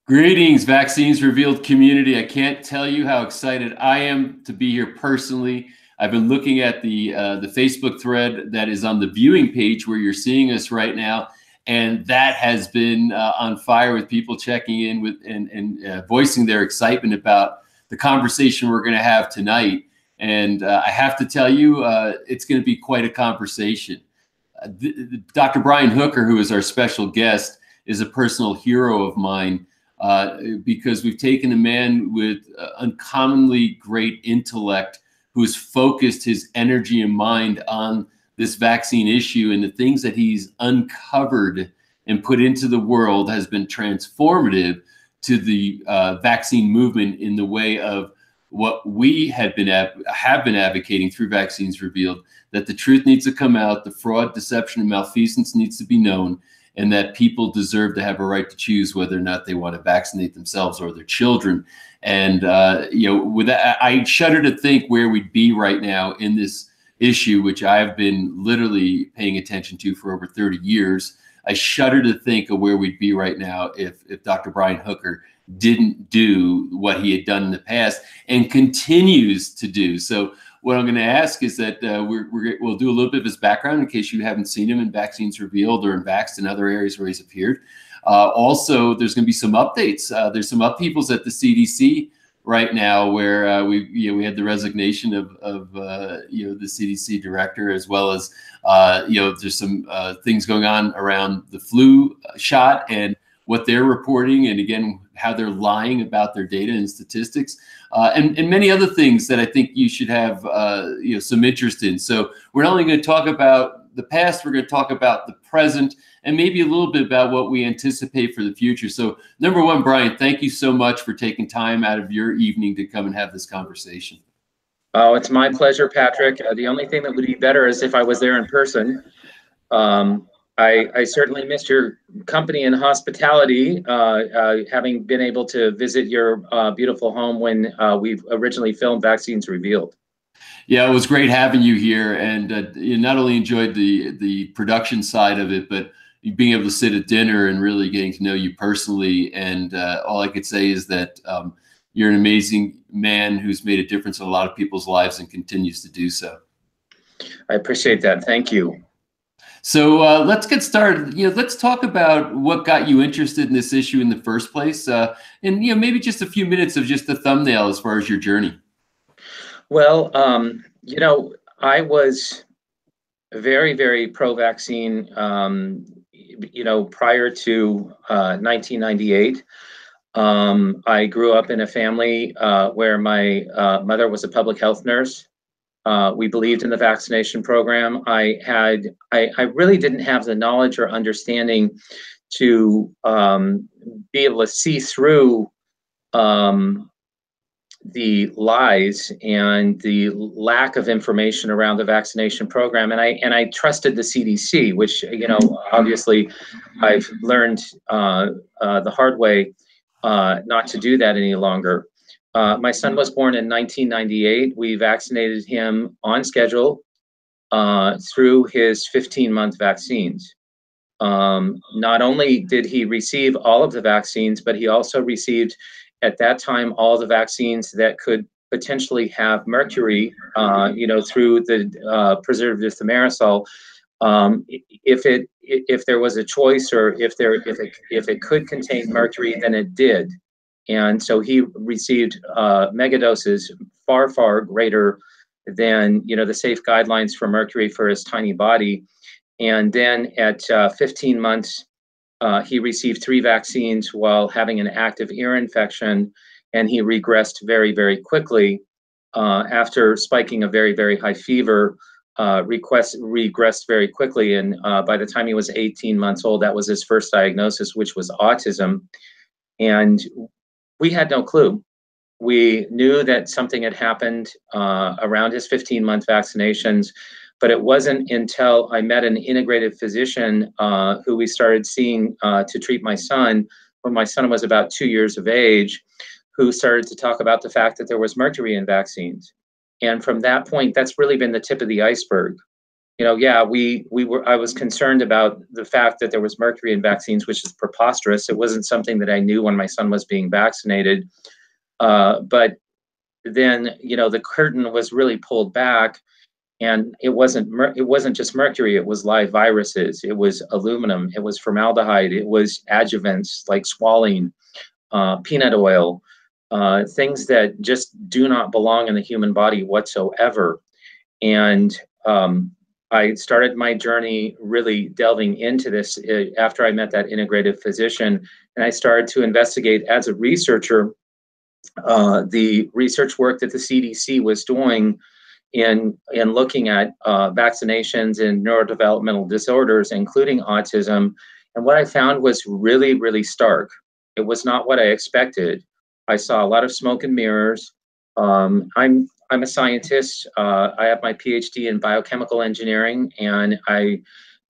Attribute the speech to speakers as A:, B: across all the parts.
A: Greetings, Vaccines Revealed community. I can't tell you how excited I am to be here personally. I've been looking at the Facebook thread that is on the viewing page where you're seeing us right now, and that has been on fire with people checking in with and voicing their excitement about the conversation we're going to have tonight. And I have to tell you, it's going to be quite a conversation. Dr. Brian Hooker, who is our special guest, is a personal hero of mine. Because we've taken a man with uncommonly great intellect who's focused his energy and mind on this vaccine issue, and the things that he's uncovered and put into the world has been transformative to the vaccine movement in the way of what we have been advocating through Vaccines Revealed, that the truth needs to come out, the fraud, deception, and malfeasance needs to be known, and that people deserve to have a right to choose whether or not they want to vaccinate themselves or their children. And with that, I shudder to think where we'd be right now in this issue, which I've been literally paying attention to for over 30 years. I shudder to think of where we'd be right now if Dr. Brian Hooker didn't do what he had done in the past and continues to do. So what I'm going to ask is that we'll do a little bit of his background in case you haven't seen him in Vaccines Revealed or in Vaxxed and other areas where he's appeared. Also, there's going to be some updates. There's some upheavals at the CDC right now, where we had the resignation of the CDC director, as well as there's some things going on around the flu shot and what they're reporting, and again, how they're lying about their data and statistics, and many other things that I think you should have some interest in. So we're not only going to talk about the past, we're going to talk about the present, and maybe a little bit about what we anticipate for the future. So number one, Brian, thank you so much for taking time out of your evening to come and have this conversation.
B: Oh, it's my pleasure, Patrick. The only thing that would be better is if I was there in person. I certainly missed your company and hospitality, having been able to visit your beautiful home when we originally filmed Vaccines Revealed.
A: Yeah, it was great having you here, and you not only enjoyed the production side of it, but being able to sit at dinner and really getting to know you personally. And all I could say is that you're an amazing man who's made a difference in a lot of people's lives and continues to do so.
B: I appreciate that. Thank you.
A: So let's get started. Let's talk about what got you interested in this issue in the first place, and maybe just a few minutes of just the thumbnail as far as your journey.
B: Well, I was very, very pro-vaccine. Prior to 1998, I grew up in a family where my mother was a public health nurse. We believed in the vaccination program. I really didn't have the knowledge or understanding to be able to see through the lies and the lack of information around the vaccination program. And I trusted the CDC, which, obviously I've learned the hard way not to do that any longer. My son was born in 1998. We vaccinated him on schedule through his 15-month vaccines. Not only did he receive all of the vaccines, but he also received at that time all the vaccines that could potentially have mercury, through the preservative thimerosal. If there was a choice, or if it could contain mercury, then it did. And so he received megadoses far, far greater than the safe guidelines for mercury for his tiny body. And then at 15 months, he received 3 vaccines while having an active ear infection, and he regressed very, very quickly after spiking a very, very high fever. Regressed very quickly, and by the time he was 18 months old, that was his first diagnosis, which was autism. And we had no clue. We knew that something had happened around his 15-month vaccinations, but it wasn't until I met an integrative physician who we started seeing to treat my son when my son was about 2 years of age, who started to talk about the fact that there was mercury in vaccines. And from that point, that's really been the tip of the iceberg. yeah, I was concerned about the fact that there was mercury in vaccines, which is preposterous. It wasn't something that I knew when my son was being vaccinated. But then, the curtain was really pulled back, and it wasn't just mercury. It was live viruses. It was aluminum. It was formaldehyde. It was adjuvants like squalene, peanut oil, things that just do not belong in the human body whatsoever. And I started my journey really delving into this after I met that integrative physician, and I started to investigate as a researcher the research work that the CDC was doing in looking at vaccinations and neurodevelopmental disorders, including autism. And what I found was really, really stark. It was not what I expected. I saw a lot of smoke and mirrors. I'm a scientist. I have my PhD in biochemical engineering, and I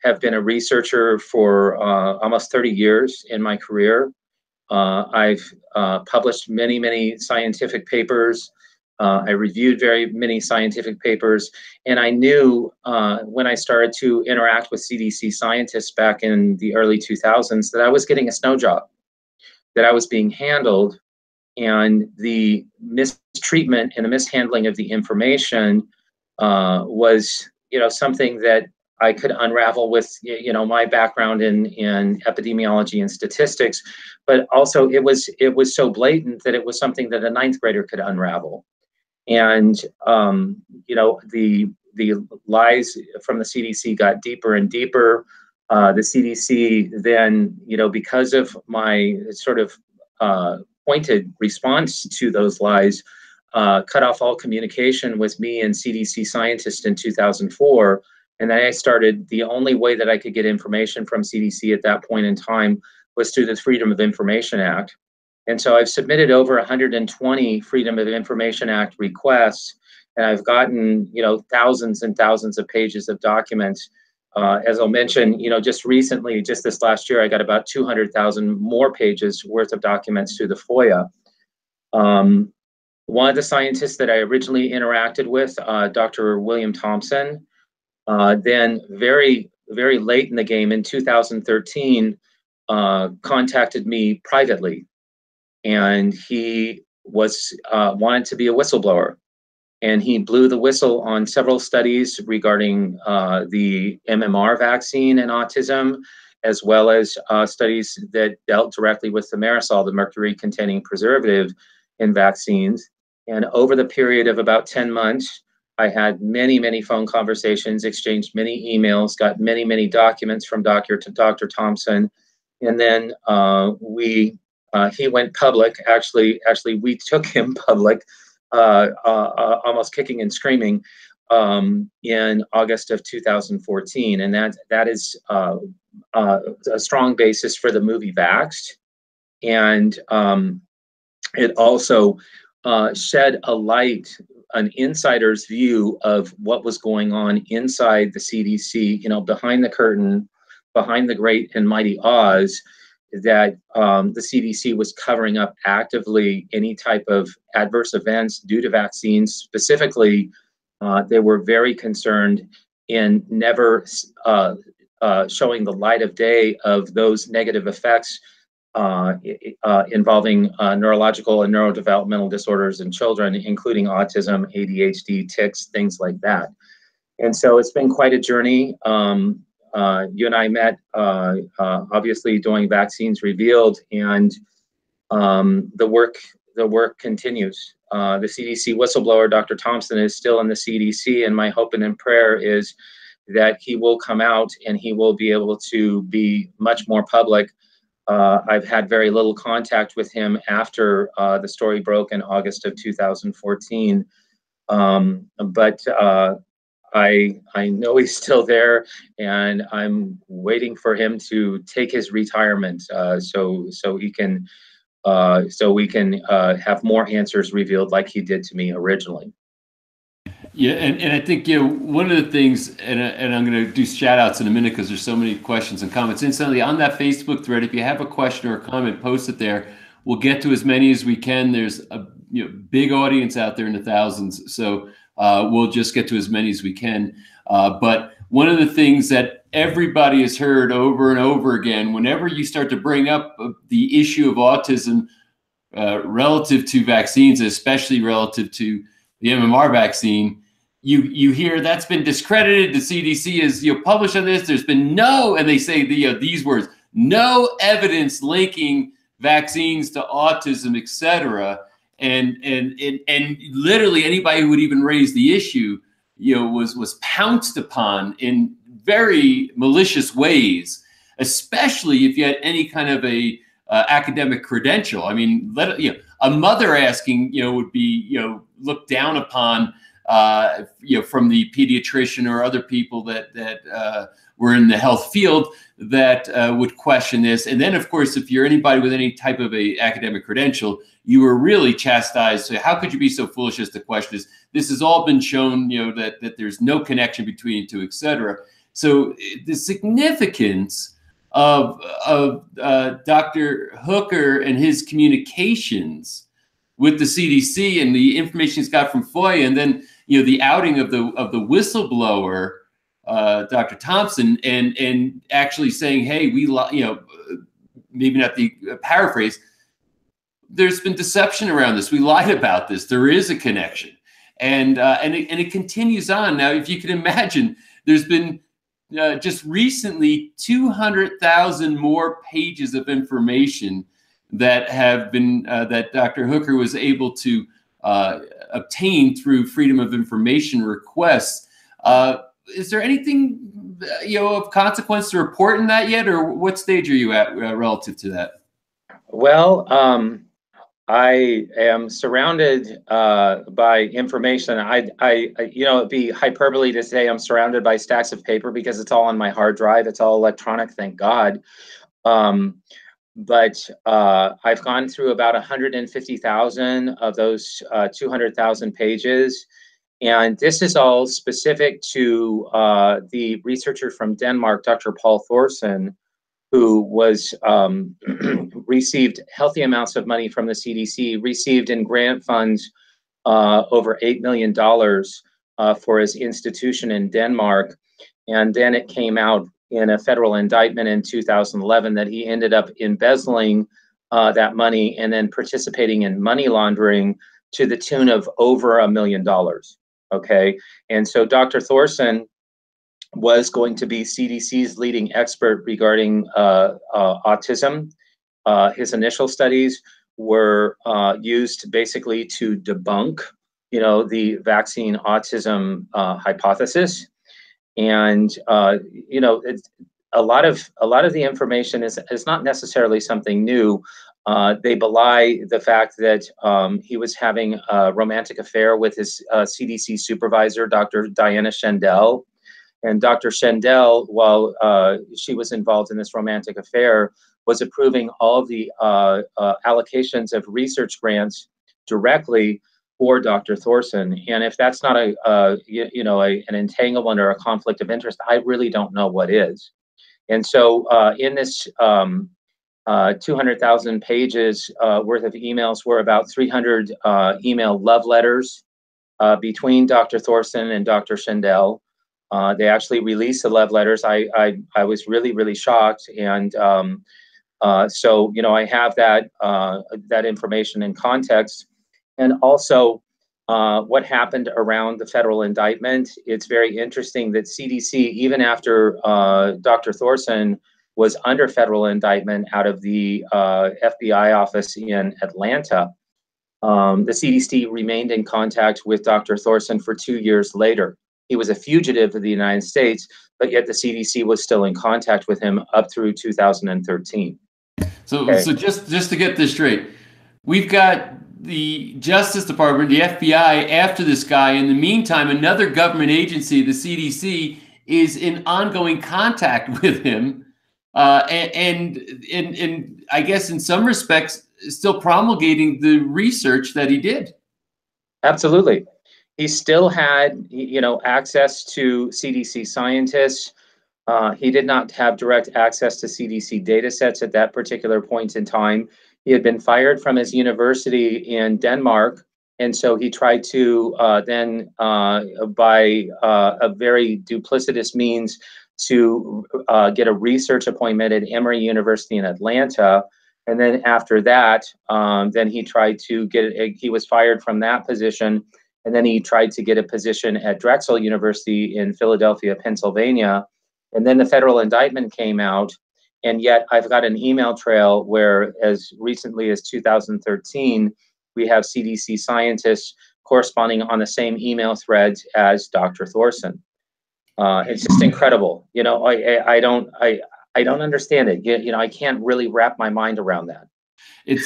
B: have been a researcher for almost 30 years in my career. I've published many, many scientific papers. I reviewed very many scientific papers, and I knew when I started to interact with CDC scientists back in the early 2000s that I was getting a snow job, that I was being handled, and the mistreatment and the mishandling of the information was, something that I could unravel with, my background in epidemiology and statistics, but also it was so blatant that it was something that a ninth grader could unravel. And the lies from the CDC got deeper and deeper. The CDC then, because of my sort of pointed response to those lies, cut off all communication with me and CDC scientists in 2004. And then I started, the only way that I could get information from CDC at that point in time was through the Freedom of Information Act. And so I've submitted over 120 Freedom of Information Act requests, and I've gotten, thousands and thousands of pages of documents. As I'll mention, just recently, just this last year, I got about 200,000 more pages worth of documents through the FOIA. One of the scientists that I originally interacted with, Dr. William Thompson, then very, very late in the game in 2013, contacted me privately. And he was wanted to be a whistleblower. And he blew the whistle on several studies regarding the MMR vaccine and autism, as well as studies that dealt directly with the aerosol, the mercury-containing preservative in vaccines. And over the period of about 10 months, I had many, many phone conversations, exchanged many emails, got many, many documents from Dr. Thompson. And then he went public. Actually, we took him public, almost kicking and screaming, in August of 2014, and that is a strong basis for the movie Vaxxed, and it also shed a light, an insider's view of what was going on inside the CDC, behind the curtain, behind the great and mighty Oz, that the CDC was covering up actively any type of adverse events due to vaccines. Specifically, they were very concerned in never showing the light of day of those negative effects involving neurological and neurodevelopmental disorders in children, including autism, ADHD, tics, things like that. And so it's been quite a journey. You and I met, obviously, doing Vaccines Revealed, and the work continues. The CDC whistleblower, Dr. Thompson, is still in the CDC, and my hope and prayer is that he will come out and he will be able to be much more public. I've had very little contact with him after the story broke in August of 2014, but I know he's still there, and I'm waiting for him to take his retirement so we can have more answers revealed like he did to me originally.
A: Yeah, and I think, one of the things, and I'm going to do shout outs in a minute because there's so many questions and comments instantly on that Facebook thread. If you have a question or a comment, post it there. We'll get to as many as we can. There's a big audience out there in the thousands, so we'll just get to as many as we can. But one of the things that everybody has heard over and over again, whenever you start to bring up the issue of autism relative to vaccines, especially relative to the MMR vaccine, you hear that's been discredited. The CDC is published on this. There's been no, and they say these words, no evidence linking vaccines to autism, etc. And literally anybody who would even raise the issue, was pounced upon in very malicious ways, especially if you had any kind of a academic credential. I mean, a mother asking, would be, looked down upon, from the pediatrician or other people that were in the health field that would question this. And then, of course, if you're anybody with any type of a academic credential, you were really chastised. So how could you be so foolish as to question this? This has all been shown, that there's no connection between the two, et cetera. So the significance of Dr. Hooker and his communications with the CDC and the information he's got from FOIA, and then the outing of the whistleblower, Dr. Thompson, and actually saying, hey, we maybe not the paraphrase, there's been deception around this. We lied about this. There is a connection, and it continues on. Now, if you can imagine, there's been just recently 200,000 more pages of information that have been that Dr. Hooker was able to obtain through Freedom of Information requests. Is there anything of consequence to report in that yet, or what stage are you at relative to that?
B: Well, I am surrounded by information. It'd be hyperbole to say I'm surrounded by stacks of paper because it's all on my hard drive. It's all electronic, thank God. But I've gone through about 150,000 of those 200,000 pages. And this is all specific to the researcher from Denmark, Dr. Paul Thorsen, who was received healthy amounts of money from the CDC, received in grant funds over $8 million for his institution in Denmark. And then it came out in a federal indictment in 2011 that he ended up embezzling that money and then participating in money laundering to the tune of over $1 million. Okay, and so Dr. Thorsen was going to be CDC's leading expert regarding autism. His initial studies were used basically to debunk, the vaccine autism hypothesis, and a lot of the information is not necessarily something new. They belie the fact that he was having a romantic affair with his CDC supervisor, Dr. Diana Schendel. And Dr. Schendel, while she was involved in this romantic affair, was approving all of the allocations of research grants directly for Dr. Thorsen. And if that's not an entanglement or a conflict of interest, I really don't know what is. And so in this 200,000 pages worth of emails were about 300 email love letters between Dr. Thorsen and Dr. Schendel. They actually released the love letters. I was really, really shocked. And so, I have that information in context. And also what happened around the federal indictment. It's very interesting that CDC, even after Dr. Thorsen was under federal indictment out of the FBI office in Atlanta, the CDC remained in contact with Dr. Thorsen for 2 years later. He was a fugitive of the United States, but yet the CDC was still in contact with him up through 2013.
A: So, okay. So just to get this straight, we've got the Justice Department, the FBI, after this guy. In the meantime, another government agency, the CDC, is in ongoing contact with him, and I guess in some respects still promulgating the research that he did.
B: Absolutely. He still had, access to CDC scientists. He did not have direct access to CDC data sets at that particular point in time. He had been fired from his university in Denmark And so he tried to then, by a very duplicitous means, to get a research appointment at Emory University in Atlanta. And then after that, then he tried to he was fired from that position. And then he tried to get a position at Drexel University in Philadelphia, Pennsylvania. And then the federal indictment came out. And yet I've got an email trail where, as recently as 2013, we have CDC scientists corresponding on the same email threads as Dr. Thorson. It's just incredible. You know, I don't understand it. You know, I can't really wrap my mind around that.
A: It's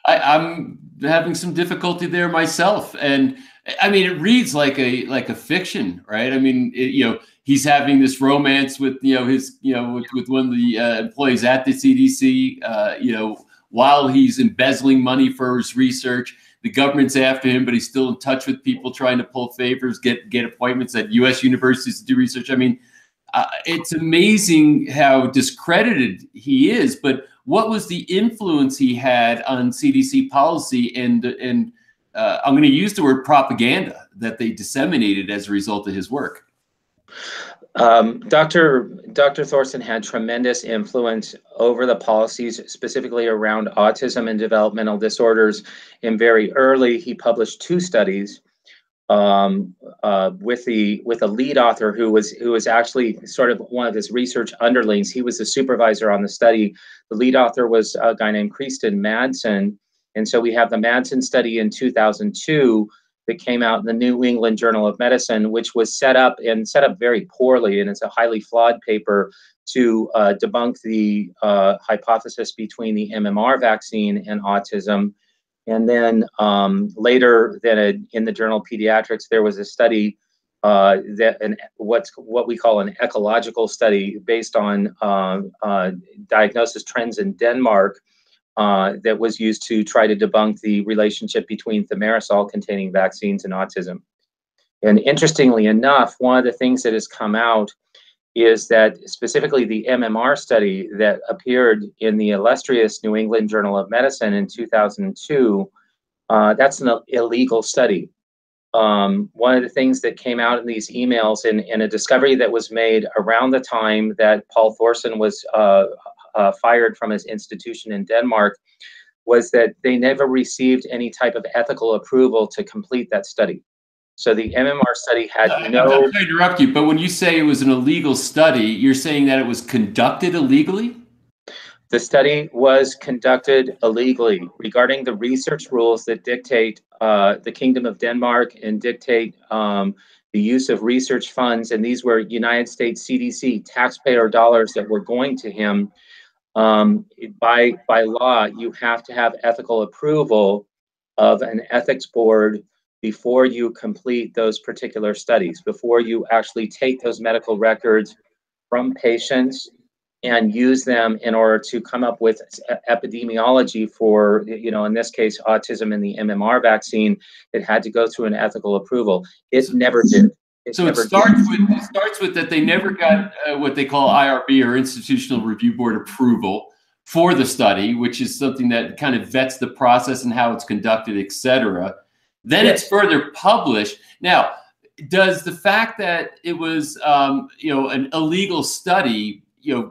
A: I'm having some difficulty there myself, and I mean, it reads like a fiction, right? I mean, you know, he's having this romance with his with one of the employees at the CDC, you know, while he's embezzling money for his research. The government's after him, but he's still in touch with people trying to pull favors, get appointments at U.S. universities to do research. I mean, it's amazing how discredited he is. But what was the influence he had on CDC policy and I'm going to use the word propaganda that they disseminated as a result of his work?
B: Dr. Thorson had tremendous influence over the policies, specifically around autism and developmental disorders. And very early, he published 2 studies with a lead author who was actually sort of one of his research underlings. He was the supervisor on the study. The lead author was a guy named Manson. And so we have the Manson Study in 2002 that came out in the New England Journal of Medicine, which was set up very poorly, and it's a highly flawed paper to debunk the hypothesis between the MMR vaccine and autism. And then later, in the Journal of Pediatrics, there was a study what we call an ecological study based on diagnosis trends in Denmark, that was used to try to debunk the relationship between thimerosal-containing vaccines and autism. And interestingly enough, one of the things that has come out is that specifically the MMR study that appeared in the illustrious New England Journal of Medicine in 2002, that's an illegal study. One of the things that came out in these emails, and a discovery that was made around the time that Paul Thorson was fired from his institution in Denmark, was that they never received any type of ethical approval to complete that study. So the MMR study had no...
A: I'm sorry to interrupt you, but when you say it was an illegal study, you're saying that it was conducted illegally?
B: The study was conducted illegally regarding the research rules that dictate the Kingdom of Denmark and dictate the use of research funds. And these were United States CDC taxpayer dollars that were going to him. By law, you have to have ethical approval of an ethics board before you complete those particular studies, before you actually take those medical records from patients and use them in order to come up with epidemiology for, in this case, autism and the MMR vaccine. It had to go through an ethical approval. It never did.
A: It starts with that they never got what they call IRB, or Institutional Review Board approval for the study, which is something that kind of vets the process and how it's conducted, et cetera. Then it's further published. Now, does the fact that it was an illegal study,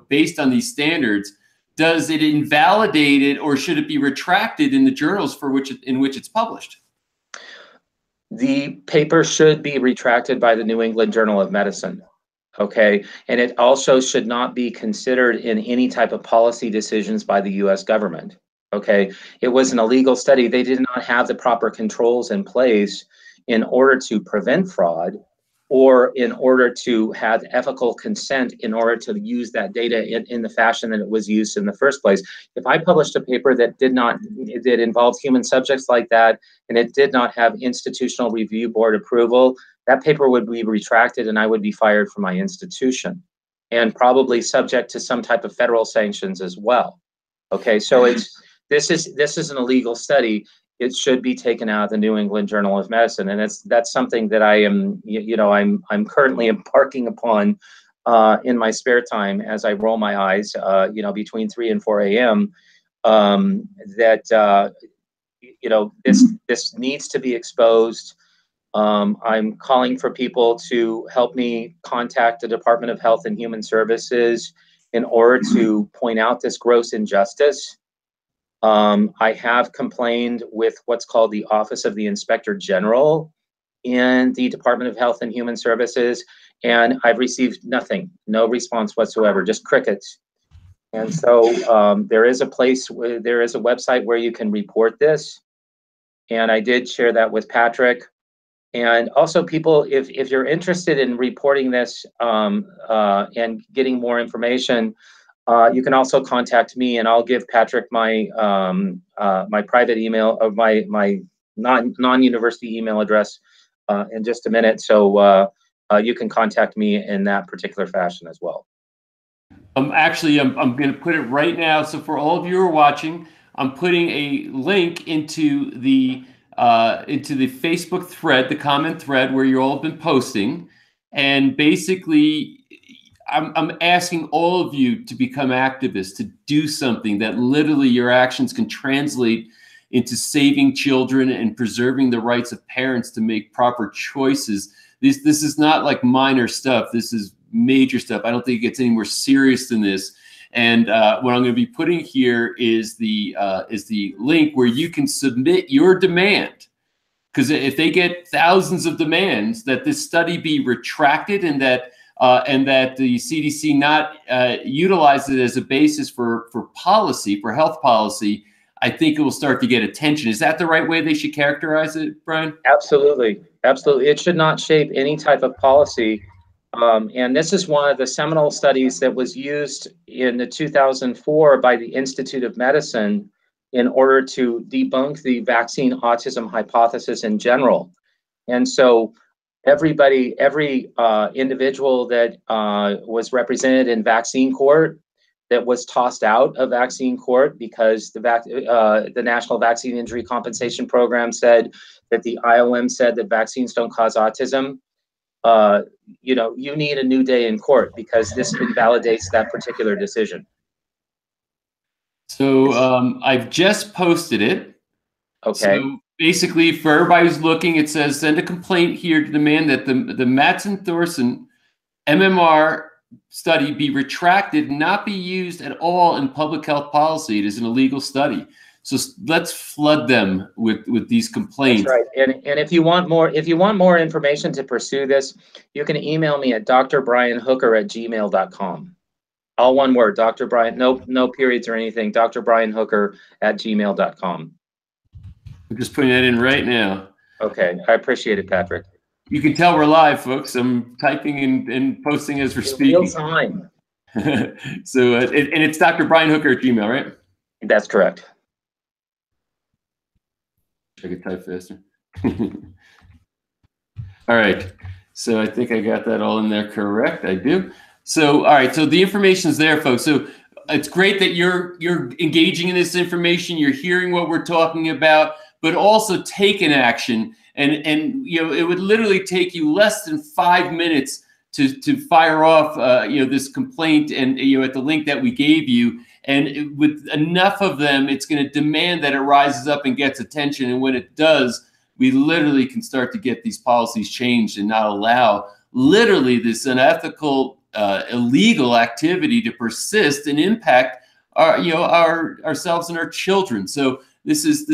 A: based on these standards, does it invalidate it, or should it be retracted in the journals in which it's published?
B: The paper should be retracted by the New England Journal of Medicine, okay? And it also should not be considered in any type of policy decisions by the US government, okay? It was an illegal study. They did not have the proper controls in place in order to prevent fraud, or in order to have ethical consent in order to use that data in the fashion that it was used in the first place. If I published a paper that involved human subjects like that, and it did not have Institutional Review Board approval, that paper would be retracted and I would be fired from my institution, and probably subject to some type of federal sanctions as well. Okay, so this is an illegal study. It should be taken out of the New England Journal of Medicine, and that's something that I am, I'm currently embarking upon in my spare time as I roll my eyes, between 3 and 4 a.m. this needs to be exposed. I'm calling for people to help me contact the Department of Health and Human Services in order to point out this gross injustice. I have complained with what's called the Office of the Inspector General in the Department of Health and Human Services, and I've received nothing, no response whatsoever, just crickets. And so there is a website where you can report this, and I did share that with Patrick. And also, people, if you're interested in reporting this and getting more information, you can also contact me, and I'll give Patrick my my private email of my non-university email address in just a minute. So you can contact me in that particular fashion as well.
A: Actually, I'm going to put it right now. So for all of you who are watching, I'm putting a link into the Facebook thread, the comment thread where you all have been posting, and basically, I'm asking all of you to become activists, to do something that literally your actions can translate into saving children and preserving the rights of parents to make proper choices. This is not like minor stuff. This is major stuff. I don't think it gets any more serious than this. And what I'm going to be putting here is the link where you can submit your demand. Because if they get thousands of demands that this study be retracted and that the CDC not utilize it as a basis for policy, for health policy, I think it will start to get attention. Is that the right way they should characterize it, Brian?
B: Absolutely. Absolutely. It should not shape any type of policy. And this is one of the seminal studies that was used in the 2004 by the Institute of Medicine in order to debunk the vaccine autism hypothesis in general. And so every individual that was represented in vaccine court that was tossed out of vaccine court because the National Vaccine Injury Compensation Program said that the IOM said that vaccines don't cause autism. You need a new day in court because this invalidates that particular decision.
A: So I've just posted it.
B: Okay.
A: So basically, for everybody who's looking, it says send a complaint here to demand that the Manson Mmr study be retracted, not be used at all in public health policy. It is an illegal study. So let's flood them with these complaints.
B: That's right. And if you want more information to pursue this, you can email me at drbrianhooker@gmail.com. All one word, Dr. Brian, no periods or anything, drbrianhooker@gmail.com.
A: I'm just putting that in right now.
B: Okay, I appreciate it, Patrick.
A: You can tell we're live, folks. I'm typing and posting as we're speaking.
B: Real time.
A: So, and it's drbrianhooker@gmail, right?
B: That's correct.
A: I could type faster. All right. So I think I got that all in there correct. I do. So, all right. So the information's there, folks. So it's great that you're engaging in this information. You're hearing what we're talking about, but also taking action. And it would literally take you less than 5 minutes to fire off this complaint and at the link that we gave you. And with enough of them, it's going to demand that it rises up and gets attention. And when it does, we literally can start to get these policies changed and not allow literally this unethical, illegal activity to persist and impact ourselves and our children. So this is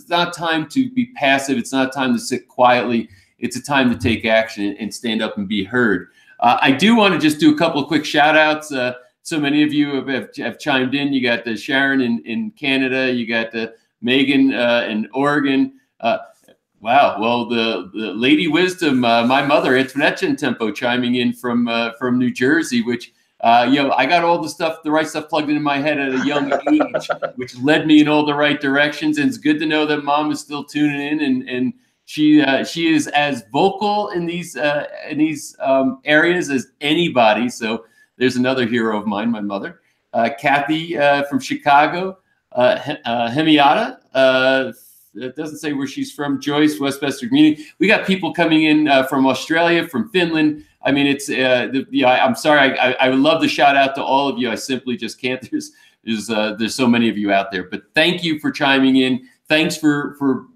A: not time to be passive. It's not time to sit quietly. It's a time to take action and stand up and be heard. I do want to just do a couple of quick shout outs. So many of you have chimed in. You got the Sharon in Canada. You got the Megan in Oregon. Wow. Well, the Lady Wisdom, my mother, Antoinette Gentempo, chiming in from New Jersey, which I got all the right stuff plugged into my head at a young age, which led me in all the right directions. And it's good to know that Mom is still tuning in, and she is as vocal in these areas as anybody. So there's another hero of mine, my mother, Kathy from Chicago, Hemiata. It doesn't say where she's from. Joyce, Westchester Community. We got people coming in from Australia, from Finland. I mean, it's I'm sorry. I would love to shout out to all of you. I simply just can't. There's there's so many of you out there. But thank you for chiming in. Thanks for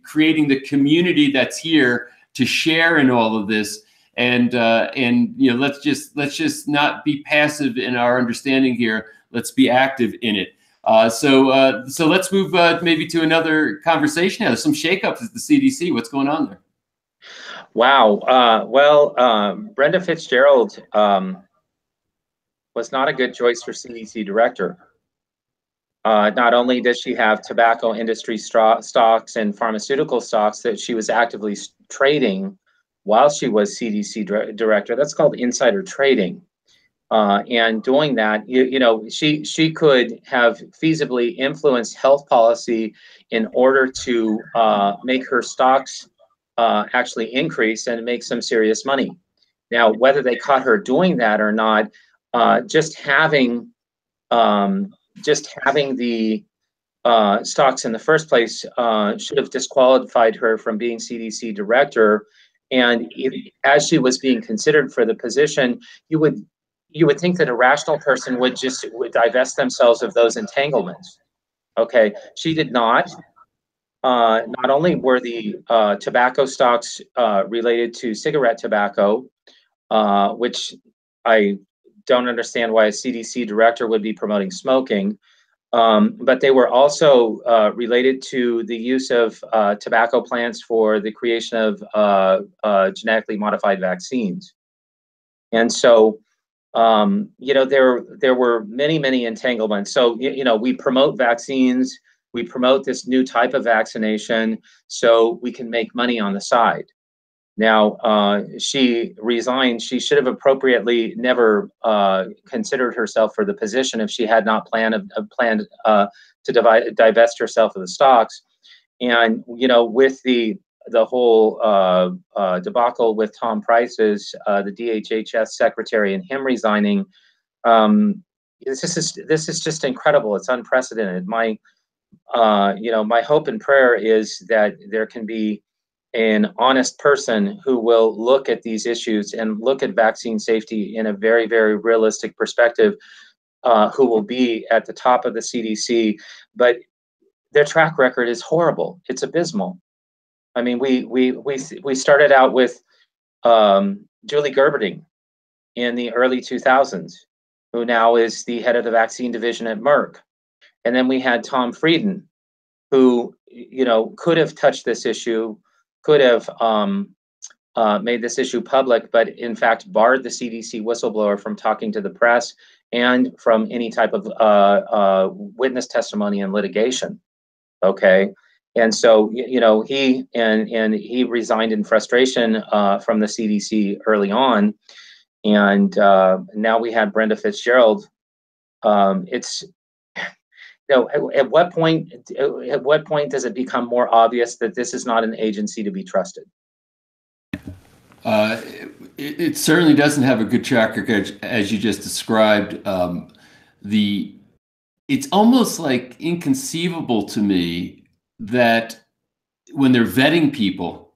A: creating the community that's here to share in all of this. And you know, let's just not be passive in our understanding here. Let's be active in it. So let's move maybe to another conversation now. There's some shakeups at the CDC. What's going on there?
B: Wow. Well, Brenda Fitzgerald was not a good choice for CDC director. Not only does she have tobacco industry stocks and pharmaceutical stocks that she was actively trading while she was CDC director. That's called insider trading. And doing that, you know, she could have feasibly influenced health policy in order to make her stocks actually increase and make some serious money. Now, whether they caught her doing that or not, just having the stocks in the first place should have disqualified her from being CDC director. And as she was being considered for the position, you would think that a rational person would divest themselves of those entanglements. Okay, she did not. Not only were the tobacco stocks related to cigarette tobacco, which I don't understand why a CDC director would be promoting smoking, but they were also related to the use of tobacco plants for the creation of genetically modified vaccines. And so, you know, there were many entanglements. So, you know, we promote vaccines, we promote this new type of vaccination so we can make money on the side. Now, she resigned. She should have appropriately never considered herself for the position if she had not planned to divest herself of the stocks. And, you know, with the whole debacle with Tom Price's, the DHHS secretary, and him resigning, this is just incredible. It's unprecedented. My hope and prayer is that there can be an honest person who will look at these issues and look at vaccine safety in a very, very realistic perspective, who will be at the top of the CDC. But their track record is horrible. It's abysmal. I mean, we started out with Julie Gerberding in the early 2000s, who now is the head of the vaccine division at Merck. And then we had Tom Frieden, who, you know, could have touched this issue, could have made this issue public, but in fact barred the CDC whistleblower from talking to the press and from any type of witness testimony and litigation. Okay, and so, you know, he resigned in frustration from the CDC early on, and now we had Brenda Fitzgerald. It's, you know, at what point does it become more obvious that this is not an agency to be trusted?
A: It certainly doesn't have a good track record, as you just described. It's almost like inconceivable to me that when they're vetting people,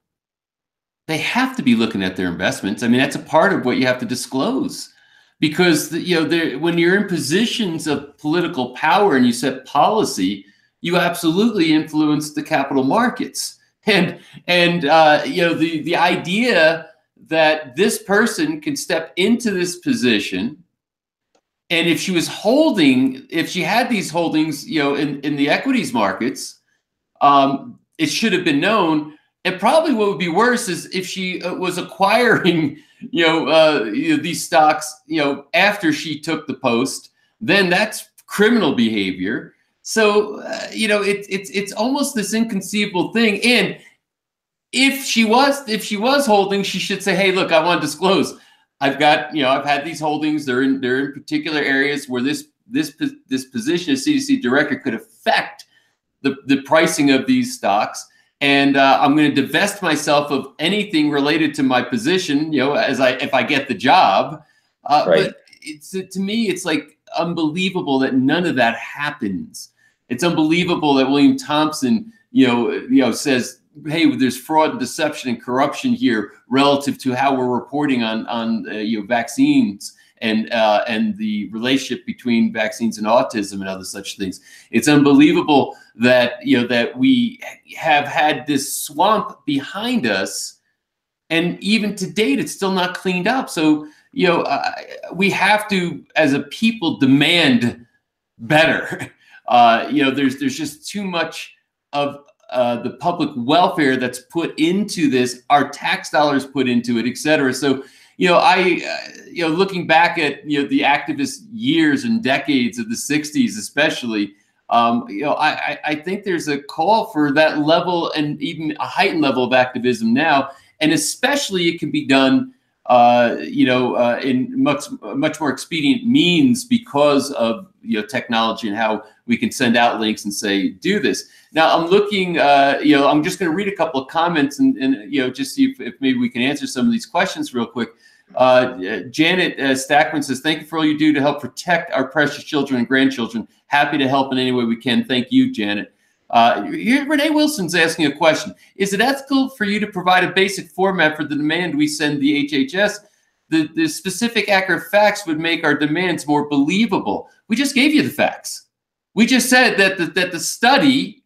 A: they have to be looking at their investments. I mean, that's a part of what you have to disclose. Because, you know, when you're in positions of political power and you set policy, you absolutely influence the capital markets. And you know, the idea that this person can step into this position, and if she had these holdings, you know, in the equities markets, it should have been known. And probably what would be worse is if she was acquiring, you know, these stocks, you know, after she took the post, then that's criminal behavior. So, you know, it's almost this inconceivable thing. And if she was holding, she should say, hey, look, I want to disclose. I've got, you know, I've had these holdings. They're in particular areas where this position as CDC director could affect the pricing of these stocks. And I'm going to divest myself of anything related to my position, you know, if I get the job.
B: Right.
A: But to me, it's like unbelievable that none of that happens. It's unbelievable that William Thompson, you know, says, hey, there's fraud and deception and corruption here relative to how we're reporting on you know, vaccines. and the relationship between vaccines and autism and other such things. It's unbelievable that that we have had this swamp behind us, and even to date, it's still not cleaned up. So we have to, as a people, demand better. There's just too much of the public welfare that's put into this, our tax dollars put into it, et cetera. So, looking back at, the activist years and decades of the 60s, especially, I think there's a call for that level and even a heightened level of activism now. And especially it can be done, in much more expedient means because of technology and how we can send out links and say, do this. Now I'm looking, I'm just going to read a couple of comments and just see if maybe we can answer some of these questions real quick. Janet Stackman says, thank you for all you do to help protect our precious children and grandchildren. Happy to help in any way we can. Thank you, Janet. Here, Renee Wilson's asking a question. Is it ethical for you to provide a basic format for the demand we send the HHS? The specific accurate facts would make our demands more believable. We just gave you the facts. We just said that the study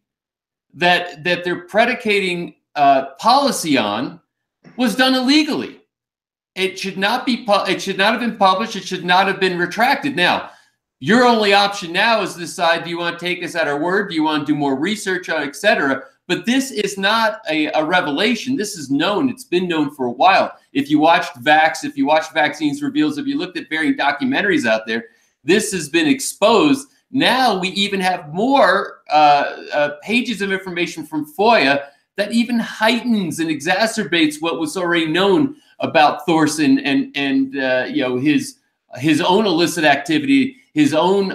A: that they're predicating policy on was done illegally. It should not be. It should not have been published. It should not have been retracted. Now, your only option now is to decide: do you want to take us at our word? Do you want to do more research on, et cetera? But this is not a revelation. This is known. It's been known for a while. If you watched if you watched Vaccines Reveals, if you looked at varying documentaries out there, this has been exposed. Now we even have more pages of information from FOIA that even heightens and exacerbates what was already known about Thorson and his own illicit activity, his own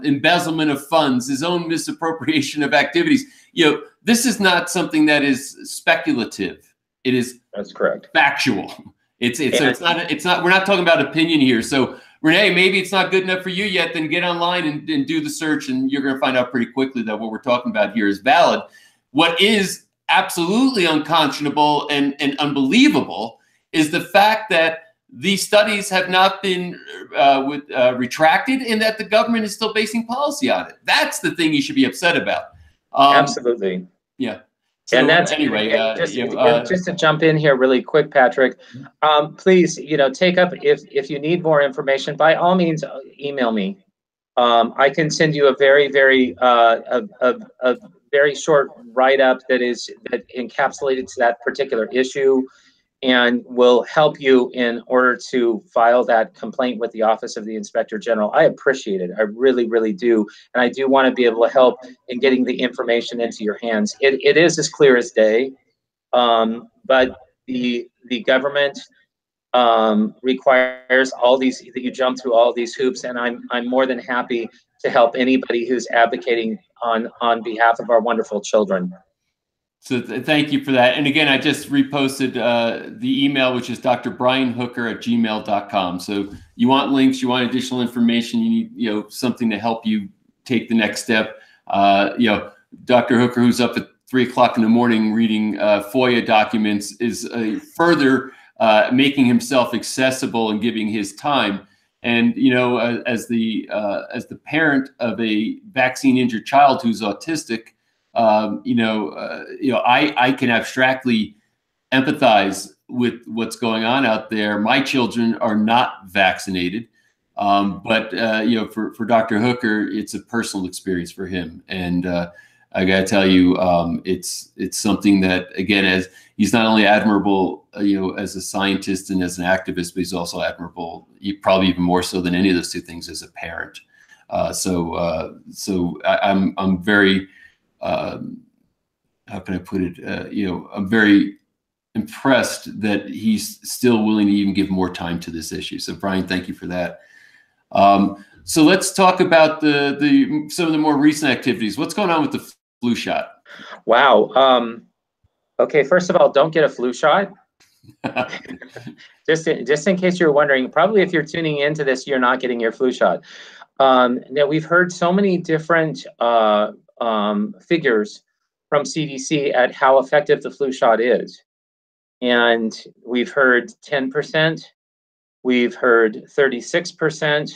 A: embezzlement of funds, his own misappropriation of activities. This is not something that is speculative. It is
B: That's correct.
A: Factual. It's not. We're not talking about opinion here. So Renee, maybe it's not good enough for you yet. Then get online and do the search, and you're going to find out pretty quickly that what we're talking about here is valid. What is absolutely unconscionable and unbelievable is the fact that these studies have not been retracted, and that the government is still basing policy on it. That's the thing you should be upset about.
B: Absolutely.
A: Yeah. So
B: And that's
A: anyway.
B: Just to jump in here really quick, Patrick. Please, take up if you need more information. By all means, email me. I can send you a very very short write-up that encapsulated to that particular issue, and will help you in order to file that complaint with the Office of the Inspector General. I appreciate it. I really, really do. And I do want to be able to help in getting the information into your hands. It is as clear as day, but the government requires that you jump through all these hoops, and I'm more than happy to help anybody who's advocating on behalf of our wonderful children.
A: So thank you for that. And again, I just reposted the email, which is drbrianhooker@gmail.com. So you want links, you want additional information, you need something to help you take the next step. Dr. Hooker, who's up at 3 o'clock in the morning reading FOIA documents, is further making himself accessible and giving his time. And as the parent of a vaccine injured child who's autistic, I can abstractly empathize with what's going on out there. My children are not vaccinated, but for Dr. Hooker, it's a personal experience for him, and I got to tell you, it's something that, again, as he's not only admirable, as a scientist and as an activist, but he's also admirable, probably even more so than any of those two things, as a parent. So I'm very how can I put it? I'm very impressed that he's still willing to even give more time to this issue. So Brian, thank you for that. So let's talk about some of the more recent activities. What's going on with the flu shot?
B: Wow. Okay, first of all, don't get a flu shot. just in case you're wondering, probably if you're tuning into this, you're not getting your flu shot. Now we've heard so many different figures from CDC at how effective the flu shot is. And we've heard 10%, We've heard 36%.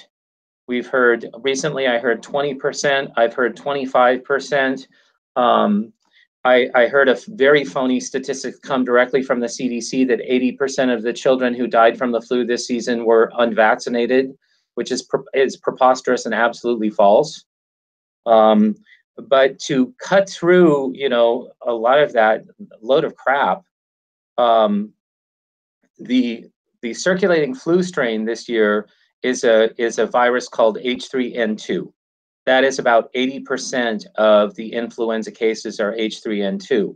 B: We've heard recently, I heard 20%. I've heard 25%. I heard a very phony statistic come directly from the CDC that 80% of the children who died from the flu this season were unvaccinated, which is preposterous and absolutely false. But to cut through, a lot of that load of crap, the circulating flu strain this year is a virus called H3N2. That is about 80% of the influenza cases are H3N2.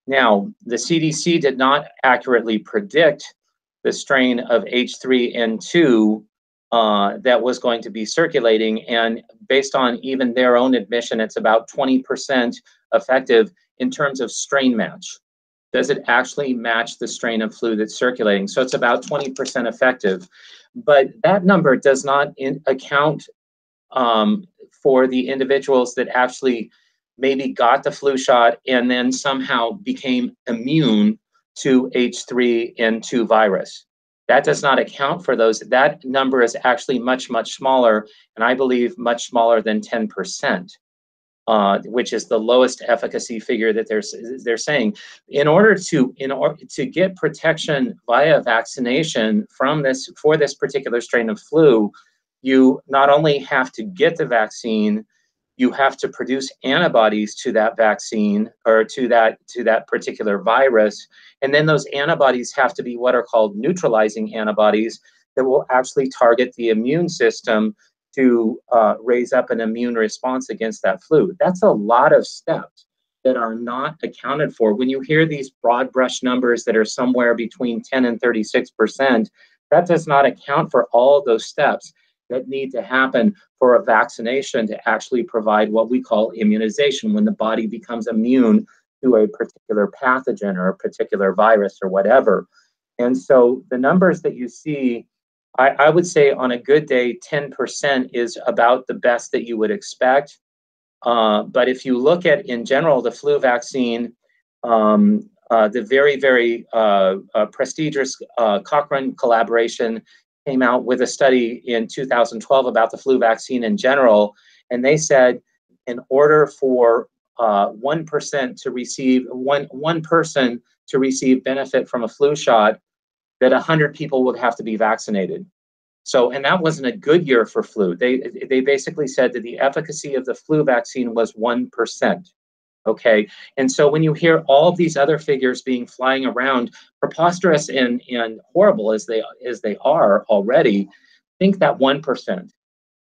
B: Now, the CDC did not accurately predict the strain of H3N2 that was going to be circulating, and based on even their own admission, it's about 20% effective in terms of strain match. Does it actually match the strain of flu that's circulating? So it's about 20% effective. But that number does not account for the individuals that actually maybe got the flu shot and then somehow became immune to H3N2 virus. That does not account for those. That number is actually much, much smaller, and I believe much smaller than 10%. Which is the lowest efficacy figure that they're saying. In order to get protection via vaccination for this particular strain of flu, you not only have to get the vaccine, you have to produce antibodies to that vaccine or to that particular virus, and then those antibodies have to be what are called neutralizing antibodies that will actually target the immune system to raise up an immune response against that flu. That's a lot of steps that are not accounted for. When you hear these broad brush numbers that are somewhere between 10 and 36%, that does not account for all those steps that need to happen for a vaccination to actually provide what we call immunization, when the body becomes immune to a particular pathogen or a particular virus or whatever. And so the numbers that you see, I would say on a good day, 10% is about the best that you would expect. But if you look at, in general, the flu vaccine, the very, very prestigious Cochrane collaboration came out with a study in 2012 about the flu vaccine in general. And they said in order for 1% to receive, one person to receive benefit from a flu shot, that 100 people would have to be vaccinated. So, and that wasn't a good year for flu. They basically said that the efficacy of the flu vaccine was 1%. Okay, and so when you hear all of these other figures being flying around, preposterous and horrible as they are already, think that 1%.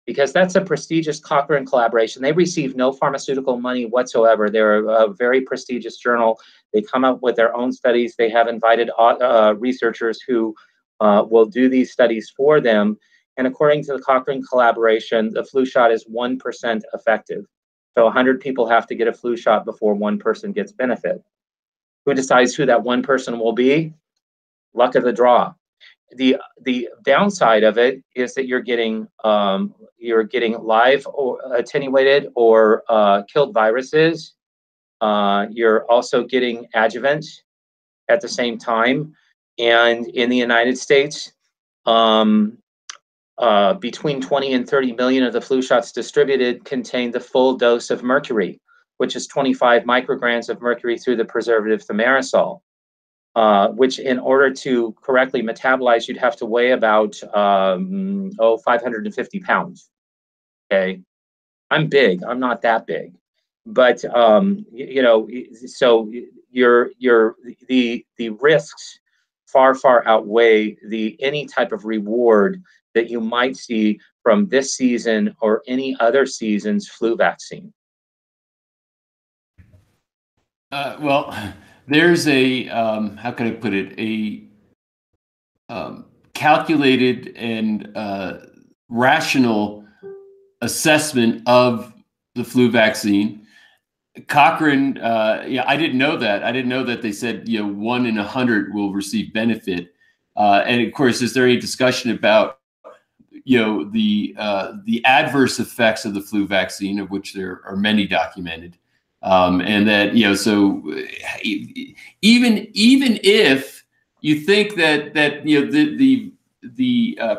B: Because that's a prestigious Cochrane collaboration. They receive no pharmaceutical money whatsoever. They're a very prestigious journal. They come up with their own studies. They have invited researchers who will do these studies for them. And according to the Cochrane collaboration, the flu shot is 1% effective. So 100 people have to get a flu shot before one person gets benefit. Who decides who that one person will be? Luck of the draw. The downside of it is that you're getting live or attenuated or killed viruses. You're also getting adjuvant at the same time. And in the United States, between 20 and 30 million of the flu shots distributed contain the full dose of mercury, which is 25 micrograms of mercury through the preservative thimerosal. Which in order to correctly metabolize, you'd have to weigh about 550 pounds. Okay, I'm big. I'm not that big, but so the risks far outweigh any type of reward that you might see from this season or any other season's flu vaccine.
A: Well, there's a how can I put it, a calculated and rational assessment of the flu vaccine. Cochrane, yeah, I didn't know that. I didn't know that they said 1 in 100 will receive benefit. And of course, is there any discussion about the adverse effects of the flu vaccine, of which there are many documented? And that, so even if you think that the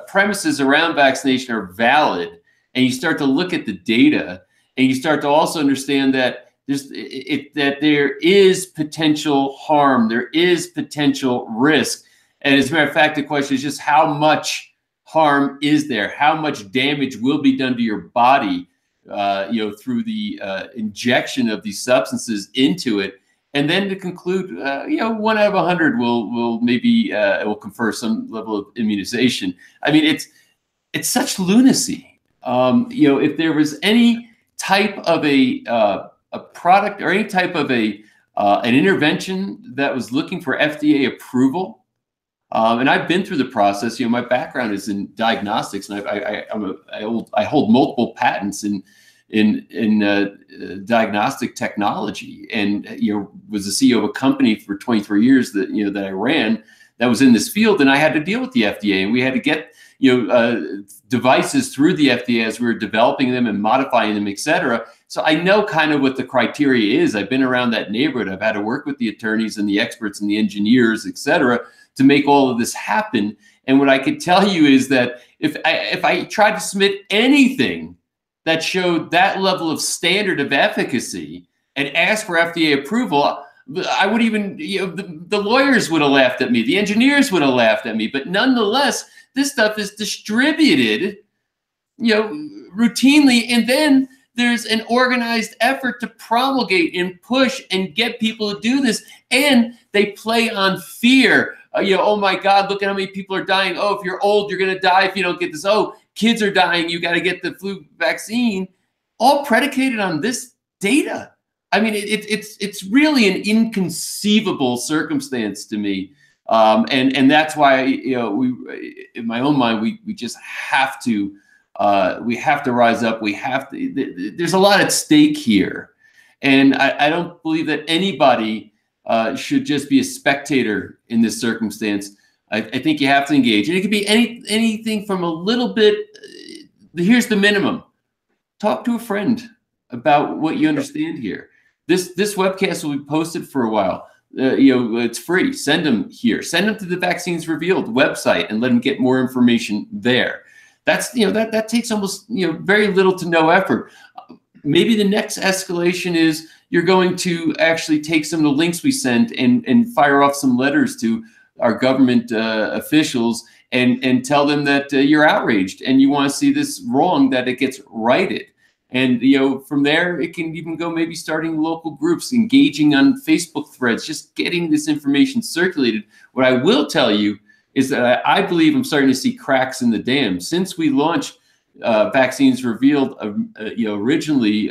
A: premises around vaccination are valid, and you start to look at the data, and you start to also understand that that there is potential harm, there is potential risk. And as a matter of fact, the question is just how much harm is there? How much damage will be done to your body, through the injection of these substances into it? And then to conclude, 1 out of 100 will maybe will confer some level of immunization. I mean, it's such lunacy. If there was any type of a product or any type of an intervention that was looking for FDA approval, and I've been through the process. My background is in diagnostics, and I hold multiple patents in diagnostic technology, and was the CEO of a company for 23 years that I ran that was in this field, and I had to deal with the FDA, and we had to get devices through the FDA as we were developing them and modifying them, et cetera. So I know kind of what the criteria is. I've been around that neighborhood. I've had to work with the attorneys and the experts and the engineers, et cetera, to make all of this happen. And what I could tell you is that if I tried to submit anything that showed that level of standard of efficacy and asked for FDA approval, I would even, the lawyers would have laughed at me, the engineers would have laughed at me. But nonetheless, this stuff is distributed, routinely, and then there's an organized effort to promulgate and push and get people to do this, and they play on fear. Oh my God, look at how many people are dying. Oh, if you're old, you're going to die if you don't get this. Oh, kids are dying, you got to get the flu vaccine. All predicated on this data. I mean, it's really an inconceivable circumstance to me. And that's why, we, in my own mind, we just have to, rise up. We have to, there's a lot at stake here. And I don't believe that anybody should just be a spectator in this circumstance. I think you have to engage. And it could be anything from a little bit, here's the minimum. Talk to a friend about what you understand here. This webcast will be posted for a while. It's free. Send them here. Send them to the Vaccines Revealed website and let them get more information there. That's that takes almost very little to no effort. Maybe the next escalation is you're going to actually take some of the links we sent and fire off some letters to our government officials and tell them that you're outraged and you want to see this wrong, that it gets righted. And from there, it can even go maybe starting local groups, engaging on Facebook threads, just getting this information circulated. What I will tell you is that I believe I'm starting to see cracks in the dam. Since we launched Vaccines Revealed, originally,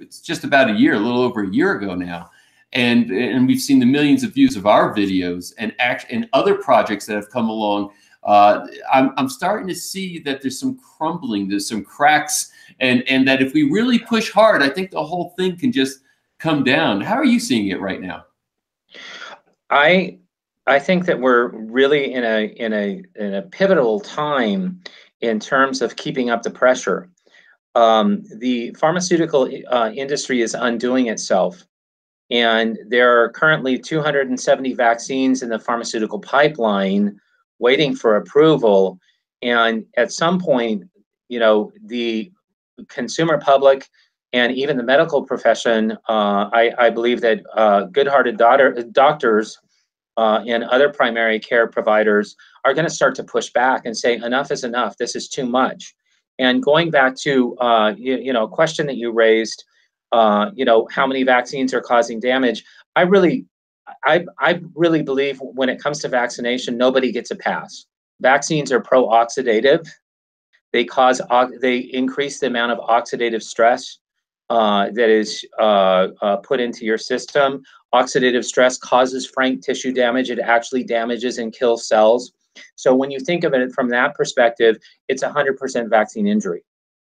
A: it's just about a little over a year ago now. And we've seen the millions of views of our videos and other projects that have come along. I'm starting to see that there's some crumbling, there's some cracks, and that if we really push hard, I think the whole thing can just come down. How are you seeing it right now?
B: I think that we're really in a pivotal time in terms of keeping up the pressure. The pharmaceutical industry is undoing itself. And there are currently 270 vaccines in the pharmaceutical pipeline waiting for approval. And at some point, the consumer public and even the medical profession, I believe that good-hearted doctors and other primary care providers are going to start to push back and say, enough is enough. This is too much. And going back to, a question that you raised, how many vaccines are causing damage? I really believe when it comes to vaccination, nobody gets a pass. Vaccines are pro-oxidative. They increase the amount of oxidative stress that is put into your system. Oxidative stress causes frank tissue damage. It actually damages and kills cells. So when you think of it from that perspective, it's 100% vaccine injury.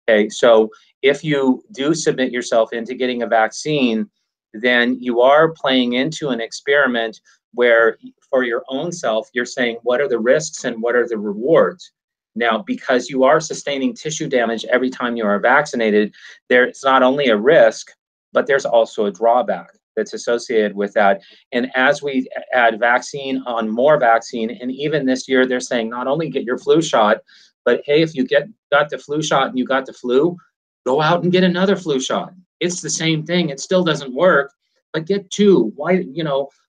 B: Okay, so if you do submit yourself into getting a vaccine, then you are playing into an experiment where for your own self, you're saying, what are the risks and what are the rewards? Now, because you are sustaining tissue damage every time you are vaccinated, there's not only a risk, but there's also a drawback. that's associated with that. And as we add vaccine on more vaccine, and even this year they're saying not only get your flu shot, but hey, if you got the flu shot and you got the flu, go out and get another flu shot. It's the same thing. It still doesn't work, but get two. Why,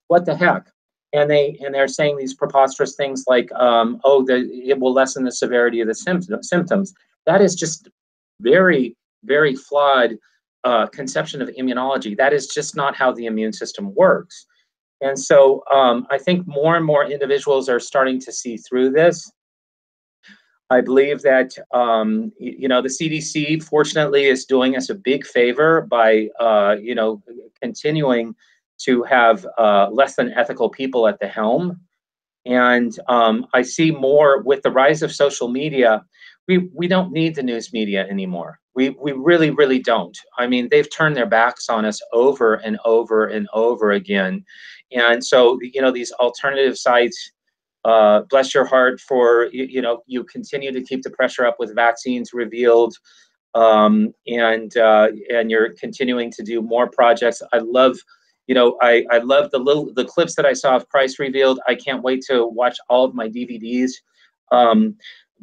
B: what the heck? And they're saying these preposterous things like, it will lessen the severity of the symptoms. That is just very, very flawed conception of immunology. That is just not how the immune system works. And so I think more and more individuals are starting to see through this. I believe that, the CDC, fortunately, is doing us a big favor by, continuing to have less than ethical people at the helm. And I see more with the rise of social media. We don't need the news media anymore. We really, really don't. I mean, they've turned their backs on us over and over and over again. And so, these alternative sites, bless your heart for, you continue to keep the pressure up with vaccines revealed. And you're continuing to do more projects. I love, I love the clips that I saw of Christ Revealed. I can't wait to watch all of my DVDs. And